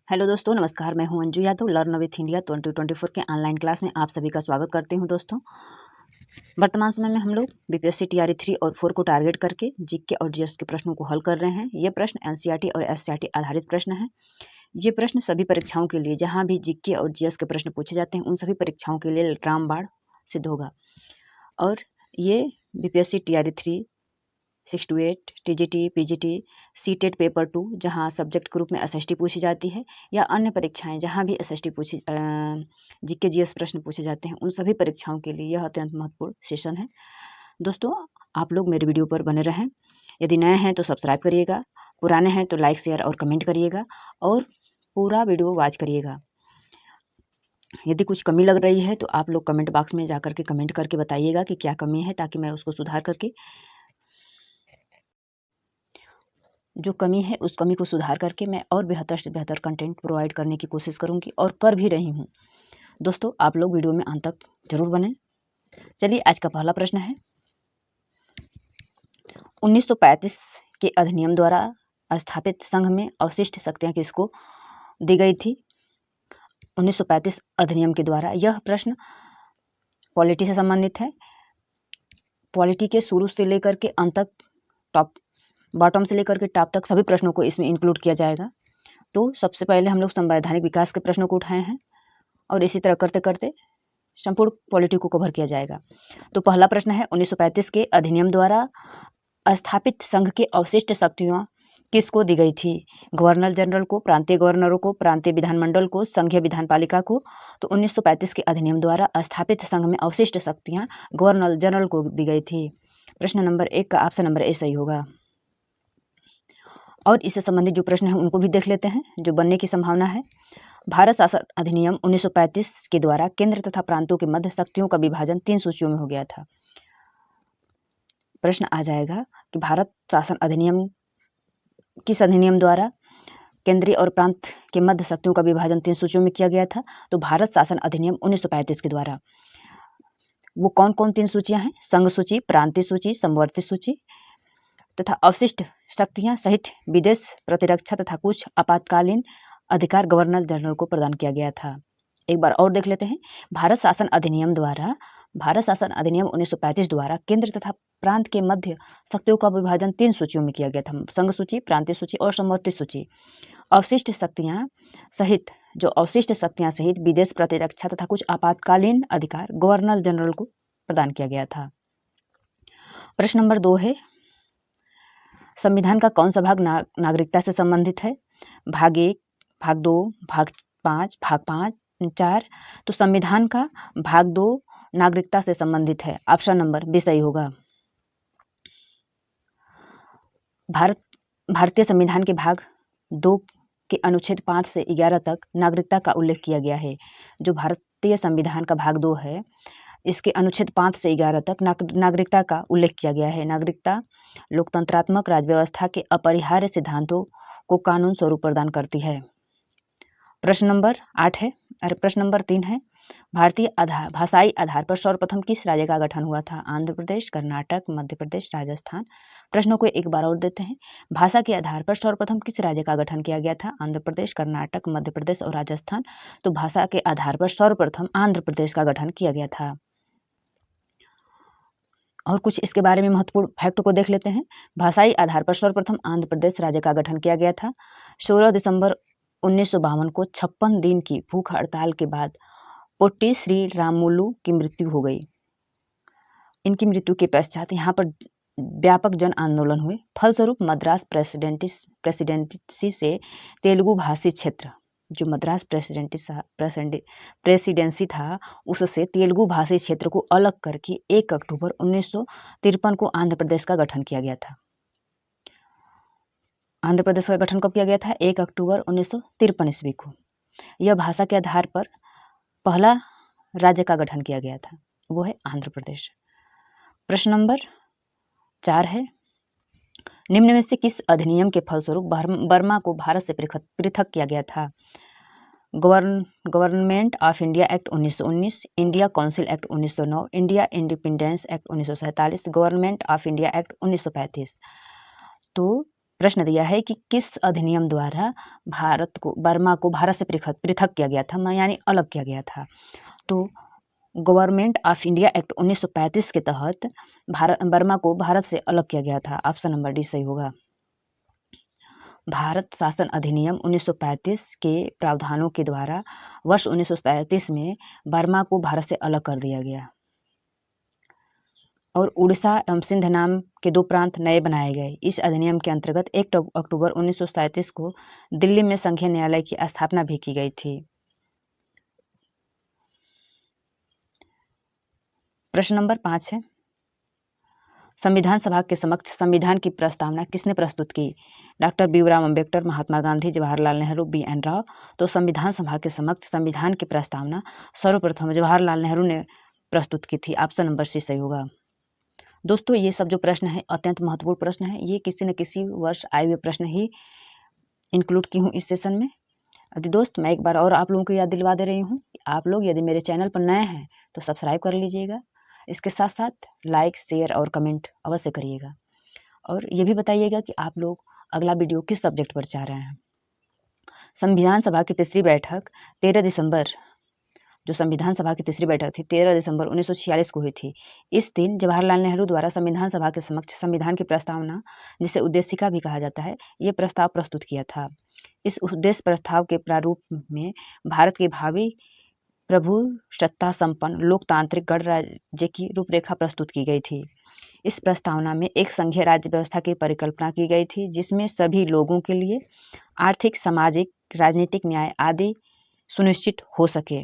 Hello दोस्तों, नमस्कार। मैं हूं Anju Yadav. Learn with India 2024 के ऑनलाइन क्लास में आप सभी का स्वागत करती हूं। दोस्तों, वर्तमान समय में हम लोग बीपीएससी टीआरई 3 और 4 को टारगेट करके जीके और जीएस के प्रश्नों को हल कर रहे हैं। ये प्रश्न एनसीईआरटी और एससीईआरटी आधारित प्रश्न हैं। ये प्रश्न सभी परीक्षाओं के लिए, जहाँ भी जीके और जीएस के प्रश्न पूछे जाते हैं, उन सभी परीक्षाओं के लिए रामबाण सिद्ध होगा। और ये BPSC TRE 3, 6 to 8, TGT, PGT, CTET paper 2, जहाँ सब्जेक्ट ग्रुप में एसएसटी पूछी जाती है, या अन्य परीक्षाएं जहाँ भी एसएसटी जीके जीएस प्रश्न पूछे जाते हैं, उन सभी परीक्षाओं के लिए यह अत्यंत महत्वपूर्ण सेशन है। दोस्तों, आप लोग मेरे वीडियो पर बने रहें। यदि नए हैं तो सब्सक्राइब करिएगा, पुराने हैं तो लाइक, शेयर और कमेंट करिएगा, और पूरा वीडियो वॉच करिएगा। यदि कुछ कमी लग रही है तो आप लोग कमेंट बॉक्स में जाकर के कमेंट करके बताइएगा कि क्या कमी है, ताकि मैं उसको सुधार करके, जो कमी है उस कमी को सुधार करके मैं और बेहतर से बेहतर कंटेंट प्रोवाइड करने की कोशिश करूंगी, और कर भी रही हूं। दोस्तों, आप लोग वीडियो में अंत तक जरूर बने। चलिए, आज का पहला प्रश्न है, 1935 के अधिनियम द्वारा स्थापित संघ में अवशिष्ट शक्तियां किसको दी गई थी? 1935 अधिनियम के द्वारा, यह प्रश्न पॉलिटी से संबंधित है। पॉलिटी के शुरू से लेकर के अंत तक, टॉप बॉटम से लेकर के टॉप तक सभी प्रश्नों को इसमें इंक्लूड किया जाएगा। तो सबसे पहले हम लोग संवैधानिक विकास के प्रश्नों को उठाए हैं, और इसी तरह करते करते संपूर्ण पॉलिटी को कवर किया जाएगा। तो पहला प्रश्न है, 1935 के अधिनियम द्वारा स्थापित संघ के अवशिष्ट शक्तियां किसको दी गई थी? गवर्नर जनरल को, प्रांतीय गवर्नरों को, प्रांतीय विधानमंडल को, संघीय विधानपालिका को? तो 1935 के अधिनियम द्वारा स्थापित संघ में अवशिष्ट शक्तियां गवर्नर जनरल को दी गई थी। प्रश्न नंबर 1 का ऑप्शन नंबर ए सही होगा। और इससे संबंधित जो प्रश्न है उनको भी देख लेते हैं, जो बनने की संभावना है। भारत शासन अधिनियम 1935 के द्वारा केंद्र तथा प्रांतों के मध्य शक्तियों का विभाजन 3 सूचियों में हो गया था। प्रश्न आ जाएगा कि भारत शासन अधिनियम किस अधिनियम द्वारा केंद्रीय और प्रांत के मध्य शक्तियों का विभाजन 3 सूचियों में किया गया था? तो भारत शासन अधिनियम 1935 के द्वारा। वो कौन कौन 3 सूचियां हैं? संघ सूची, प्रांतीय सूची, समवर्ती सूची तथा अवशिष्ट शक्तियां सहित विदेश, प्रतिरक्षा तथा कुछ आपातकालीन अधिकार गवर्नर जनरल को प्रदान किया गया था। एक बार और देख लेते हैं। भारत शासन अधिनियम 1935 द्वारा केंद्र तथा प्रांत के मध्य शक्तियों का विभाजन 3 सूचियों में किया गया था: संघ सूची, प्रांतीय सूची और समवर्ती सूची। अवशिष्ट शक्तियां सहित विदेश, प्रतिरक्षा तथा कुछ आपातकालीन अधिकार गवर्नर जनरल को प्रदान किया गया था। प्रश्न नंबर 2 है, संविधान का कौन सा भाग नागरिकता से संबंधित है? भाग 1, भाग 2, भाग 5, भाग 4? तो संविधान का भाग 2 नागरिकता से संबंधित है। ऑप्शन नंबर बी सही होगा। भारतीय संविधान के भाग 2 के अनुच्छेद 5 से 11 तक नागरिकता का उल्लेख किया गया है। जो भारतीय संविधान का भाग 2 है, इसके अनुच्छेद 5 से 11 तक नागरिकता का उल्लेख किया गया है। नागरिकता लोकतंत्रात्मक राज्य व्यवस्था के अपरिहार्य सिद्धांतों को कानून स्वरूप प्रदान करती है। प्रश्न नंबर 3 है, भारतीय भाषाई आधार पर सर्वप्रथम किस राज्य का गठन हुआ था? आंध्र प्रदेश, कर्नाटक, मध्य प्रदेश, राजस्थान? प्रश्नों को एक बार और देते हैं। भाषा के आधार पर सर्वप्रथम किस राज्य का गठन किया गया था? आंध्र प्रदेश, कर्नाटक, मध्य प्रदेश और राजस्थान? तो भाषा के आधार पर सर्वप्रथम आंध्र प्रदेश का गठन किया गया था। और कुछ इसके बारे में महत्वपूर्ण फैक्ट को देख लेते हैं। भाषाई आधार पर सर्वप्रथम आंध्र प्रदेश राज्य का गठन किया गया था। 16 दिसंबर 1952 को 56 दिन की भूख हड़ताल के बाद पोट्टी श्री रामुलु की मृत्यु हो गई। इनकी मृत्यु के पश्चात यहाँ पर व्यापक जन आंदोलन हुए। फलस्वरूप मद्रास प्रेसिडेंसी से तेलुगु भाषी क्षेत्र, जो मद्रास प्रेसिडेंसी था, उससे तेलुगु भाषी क्षेत्र को अलग करके 1 अक्टूबर 1953 को आंध्र प्रदेश का गठन किया गया था। आंध्र प्रदेश का गठन कब किया गया था? 1 अक्टूबर 1953 ईस्वी को। यह भाषा के आधार पर पहला राज्य का गठन किया गया था, वो है आंध्र प्रदेश। प्रश्न नंबर 4 है, निम्न में से किस अधिनियम के फलस्वरूप बर्मा को भारत से पृथक किया गया था? Government of India act 1919, India council act 1909, India independence act 1947, government of India act 1935? तो प्रश्न दिया है कि किस अधिनियम द्वारा बर्मा को भारत से पृथक किया गया था, यानी अलग किया गया था। तो गवर्नमेंट ऑफ इंडिया एक्ट 1935 के तहत बर्मा को भारत से अलग किया गया था। ऑप्शन नंबर डी सही होगा। भारत शासन अधिनियम 1935 के प्रावधानों के द्वारा वर्ष 1937 में बर्मा को भारत से अलग कर दिया गया और उड़ीसा एवं सिंध नाम के 2 प्रांत नए बनाए गए। इस अधिनियम के अंतर्गत 1 अक्टूबर 1937 को दिल्ली में संघीय न्यायालय की स्थापना भी की गई थी। प्रश्न नंबर 5 है, संविधान सभा के समक्ष संविधान की प्रस्तावना किसने प्रस्तुत की? Doctor Bhimrao Ambedkar, Mahatma Gandhi, Jawaharlal Nehru, BN. राव। तो संविधान सभा के समक्ष संविधान की प्रस्तावना सर्वप्रथम जवाहरलाल नेहरू ने प्रस्तुत की थी। ऑप्शन नंबर सी सही होगा। दोस्तों, ये सब जो प्रश्न है अत्यंत महत्वपूर्ण प्रश्न है। ये किसी न किसी वर्ष आए हुए प्रश्न ही इंक्लूड की हूँ इस सेशन में। यदि दोस्त, मैं एक बार और आप लोगों को याद दिलवा दे रही हूँ, आप लोग यदि मेरे चैनल पर नए हैं तो सब्सक्राइब कर लीजिएगा। इसके साथ साथ लाइक, शेयर और कमेंट अवश्य करिएगा और ये भी बताइएगा कि आप लोग अगला वीडियो किस सब्जेक्ट पर चाह रहे हैं। संविधान सभा की तीसरी बैठक 13 दिसंबर जो संविधान सभा की तीसरी बैठक थी 13 दिसंबर 1946 को हुई थी। इस दिन जवाहरलाल नेहरू द्वारा संविधान सभा के समक्ष संविधान की प्रस्तावना, जिसे उद्देशिका भी कहा जाता है, ये प्रस्ताव प्रस्तुत किया था। इस उद्देश्य प्रस्ताव के प्रारूप में भारत के भावी प्रभुसत्ता संपन्न लोकतांत्रिक गणराज्य की रूपरेखा प्रस्तुत की गई थी। इस प्रस्तावना में एक संघीय राज्य व्यवस्था की परिकल्पना की गई थी, जिसमें सभी लोगों के लिए आर्थिक, सामाजिक, राजनीतिक न्याय आदि सुनिश्चित हो सके।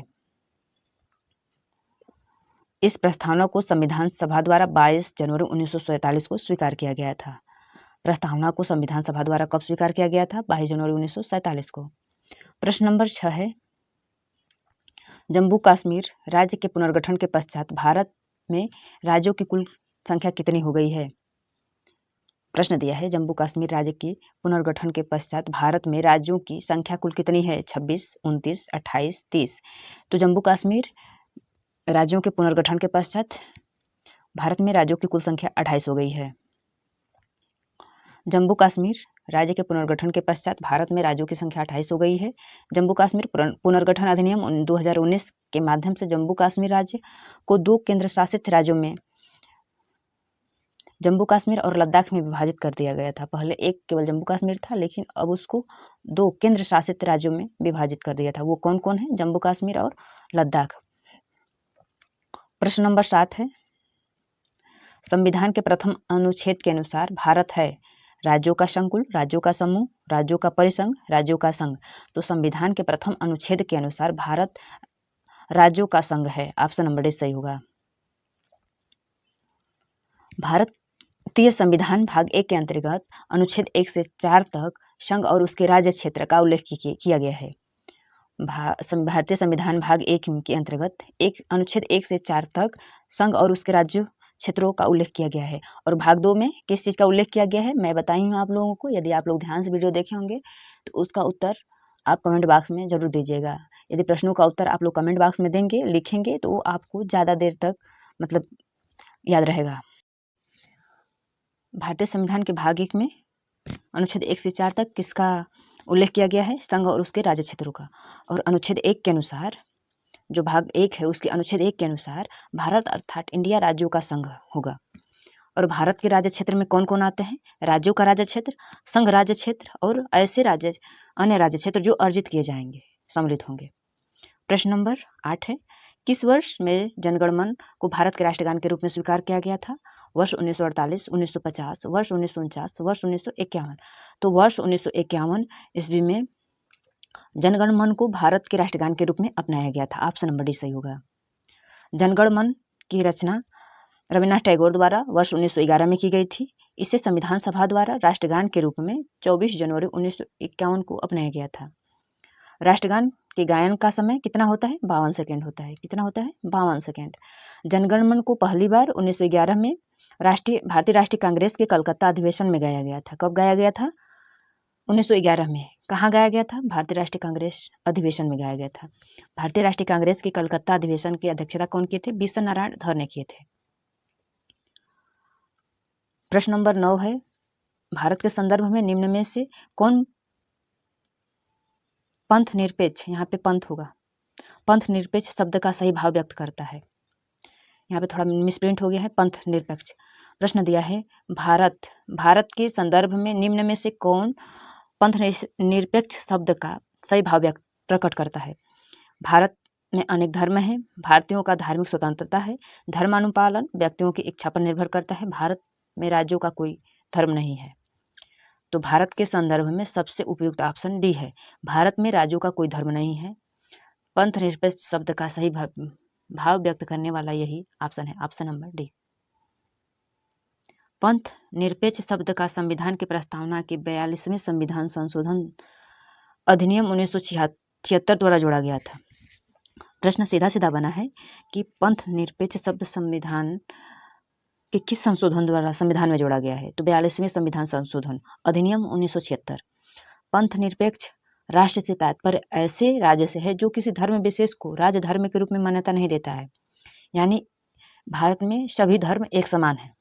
इस प्रस्तावना को संविधान सभा द्वारा 22 जनवरी 1947 को स्वीकार किया गया था। प्रस्तावना को संविधान सभा द्वारा कब स्वीकार किया गया था? 22 जनवरी 1947 को। प्रश्न नंबर 6 है, जम्मू कश्मीर राज्य के पुनर्गठन के पश्चात भारत में राज्यों की कुल संख्या कितनी हो गई है? प्रश्न दिया है, जम्मू कश्मीर राज्य के पुनर्गठन के पश्चात भारत में राज्यों की संख्या कुल कितनी है? 26, 29, 28, 30। तो जम्मू कश्मीर राज्यों के पुनर्गठन के पश्चात भारत में राज्यों की कुल संख्या 28 हो गई है। जम्मू कश्मीर राज्य के पुनर्गठन के पश्चात भारत में राज्यों की संख्या 28 हो गई है। जम्मू कश्मीर पुनर्गठन अधिनियम 2019 के माध्यम से जम्मू कश्मीर राज्य को 2 केंद्र शासित राज्यों में जम्मू कश्मीर और लद्दाख में विभाजित कर दिया गया था। पहले एक केवल जम्मू कश्मीर था, लेकिन अब उसको 2 केंद्र शासित राज्यों में विभाजित कर दिया था। वो कौन कौन है? जम्मू कश्मीर और लद्दाख। प्रश्न नंबर 7 है, संविधान के प्रथम अनुच्छेद के अनुसार भारत है राज्यों का संकुल, राज्यों का समूह, राज्यों का परिसंघ, राज्यों का संघ। तो संविधान के प्रथम अनुच्छेद के अनुसार भारत राज्यों का संघ है। ऑप्शन नंबर डी सही होगा। भारतीय संविधान भाग 1 के अंतर्गत अनुच्छेद 1 से 4 तक संघ और उसके राज्य क्षेत्र का उल्लेख किया गया है। भारतीय संविधान भाग 1 के अंतर्गत अनुच्छेद 1 से 4 तक संघ और उसके राज्य क्षेत्रों का उल्लेख किया गया है। और भाग 2 में किस चीज़ का उल्लेख किया गया है, मैं बताई हूँ आप लोगों को। यदि आप लोग ध्यान से वीडियो देखे होंगे तो उसका उत्तर आप कमेंट बॉक्स में जरूर दीजिएगा। यदि प्रश्नों का उत्तर आप लोग कमेंट बॉक्स में देंगे, लिखेंगे, तो आपको ज़्यादा देर तक मतलब याद रहेगा। भारतीय संविधान के भाग 1 में अनुच्छेद 1 से 4 तक किसका उल्लेख किया गया है? संघ और उसके राज्य क्षेत्रों का। और अनुच्छेद 1 के अनुसार, जो भाग 1 है उसके अनुच्छेद 1 के अनुसार भारत अर्थात इंडिया राज्यों का संघ होगा। और भारत के राज्य क्षेत्र में कौन कौन आते हैं? राज्यों का राज्य क्षेत्र, संघ राज्य क्षेत्र और ऐसे अन्य राज्य क्षेत्र जो अर्जित किए जाएंगे, सम्मिलित होंगे। प्रश्न नंबर 8 है, किस वर्ष में जनगण मन को भारत के राष्ट्रगान के रूप में स्वीकार किया गया था? वर्ष 1948, 1950, वर्ष 1949, वर्ष 1951। तो वर्ष 1951 ईस्वी में जनगण मन को भारत के राष्ट्रगान के रूप में अपनाया गया था। ऑप्शन नंबर डी सही होगा। जनगण मन की रचना रविन्द्रनाथ टैगोर द्वारा वर्ष 1911 में की गई थी। इसे संविधान सभा द्वारा राष्ट्रगान के रूप में 24 जनवरी 1951 को अपनाया गया था। राष्ट्रगान के गायन का समय कितना होता है? 52 सेकेंड होता है। कितना होता है? 52 सेकेंड। जनगण मन को पहली बार 1911 में भारतीय राष्ट्रीय कांग्रेस के कलकत्ता अधिवेशन में गाया गया था। कब गाया गया था? 1911 में। कहाँ गाया गया था? भारतीय राष्ट्रीय कांग्रेस अधिवेशन में गाया गया था। भारतीय राष्ट्रीय कांग्रेस के कलकत्ता अधिवेशन की अध्यक्षता कौन किए थे? बिशन नारायण धर ने किए थे। प्रश्न नंबर 9 है, भारत के संदर्भ में निम्न में से कौन पंथ निरपेक्ष, यहाँ पे पंथ होगा, पंथ निरपेक्ष शब्द का सही भाव व्यक्त करता है। यहाँ पे थोड़ा मिसप्रिंट हो गया है, पंथ निरपेक्ष। प्रश्न दिया है भारत के संदर्भ में निम्न में से कौन पंथ निरपेक्ष शब्द का सही भाव व्यक्त प्रकट करता है। भारत में अनेक धर्म हैं, भारतीयों का धार्मिक स्वतंत्रता है, धर्मानुपालन व्यक्तियों की इच्छा पर निर्भर करता है, भारत में राज्यों का कोई धर्म नहीं है। तो भारत के संदर्भ में सबसे उपयुक्त ऑप्शन डी है, भारत में राज्यों का कोई धर्म नहीं है। पंथ निरपेक्ष शब्द का सही भाव व्यक्त करने वाला यही ऑप्शन है, ऑप्शन नंबर डी। पंथ निरपेक्ष शब्द का संविधान की प्रस्तावना के 42वें संविधान संशोधन अधिनियम 1976 द्वारा जोड़ा गया था। प्रश्न सीधा सीधा बना है कि पंथ निरपेक्ष शब्द संविधान के किस संशोधन द्वारा संविधान में जोड़ा गया है। तो 42वें संविधान संशोधन अधिनियम 1976। पंथ निरपेक्ष राष्ट्र से तात्पर्य ऐसे राज्य से है जो किसी धर्म विशेष को राज्य धर्म के रूप में मान्यता नहीं देता है, यानी भारत में सभी धर्म एक समान है,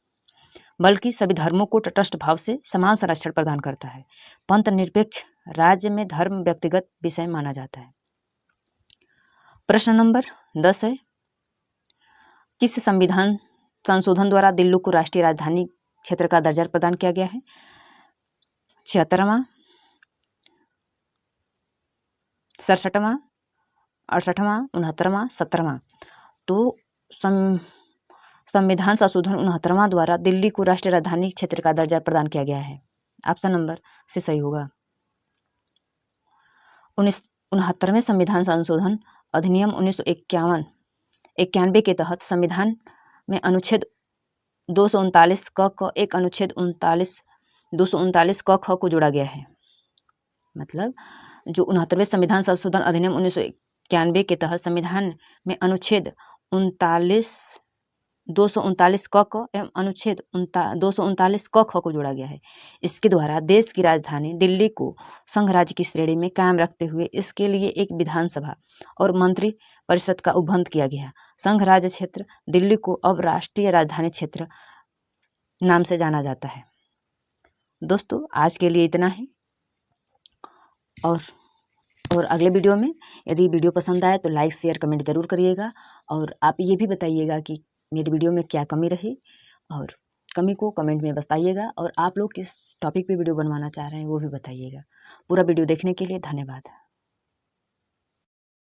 बल्कि सभी धर्मों को तटस्थ भाव से समान संरक्षण प्रदान करता है। पंथ निरपेक्ष राज्य में धर्म व्यक्तिगत विषय माना जाता है। प्रश्न नंबर 10 है, किस संविधान संशोधन द्वारा दिल्ली को राष्ट्रीय राजधानी क्षेत्र का दर्जा प्रदान किया गया है। 76वां, 67वां, 68वां, 69वां, 70वां। तो संविधान संशोधन 69वां द्वारा दिल्ली को राष्ट्रीय राजधानी क्षेत्र का दर्जा प्रदान किया गया है, ऑप्शन नंबर से सही होगा। 69वें संविधान संशोधन अधिनियम 1991 के तहत संविधान में अनुच्छेद 239 क एक अनुच्छेद 239 क ख को जोड़ा गया है। मतलब जो 69वें संविधान संशोधन अधिनियम 1991 के तहत संविधान में अनुच्छेद 239 क एवं अनुच्छेद 239 क ख को जोड़ा गया है। इसके द्वारा देश की राजधानी दिल्ली को संघ राज्य की श्रेणी में कायम रखते हुए इसके लिए एक विधानसभा और मंत्री परिषद का उपबंध किया गया। संघ राज्य क्षेत्र दिल्ली को अब राष्ट्रीय राजधानी क्षेत्र नाम से जाना जाता है। दोस्तों आज के लिए इतना ही, और अगले वीडियो में यदि वीडियो पसंद आए तो लाइक शेयर कमेंट ज़रूर करिएगा, और आप ये भी बताइएगा कि मेरी वीडियो में क्या कमी रही, और कमी को कमेंट में बताइएगा, और आप लोग किस टॉपिक पे वीडियो बनवाना चाह रहे हैं वो भी बताइएगा। पूरा वीडियो देखने के लिए धन्यवाद।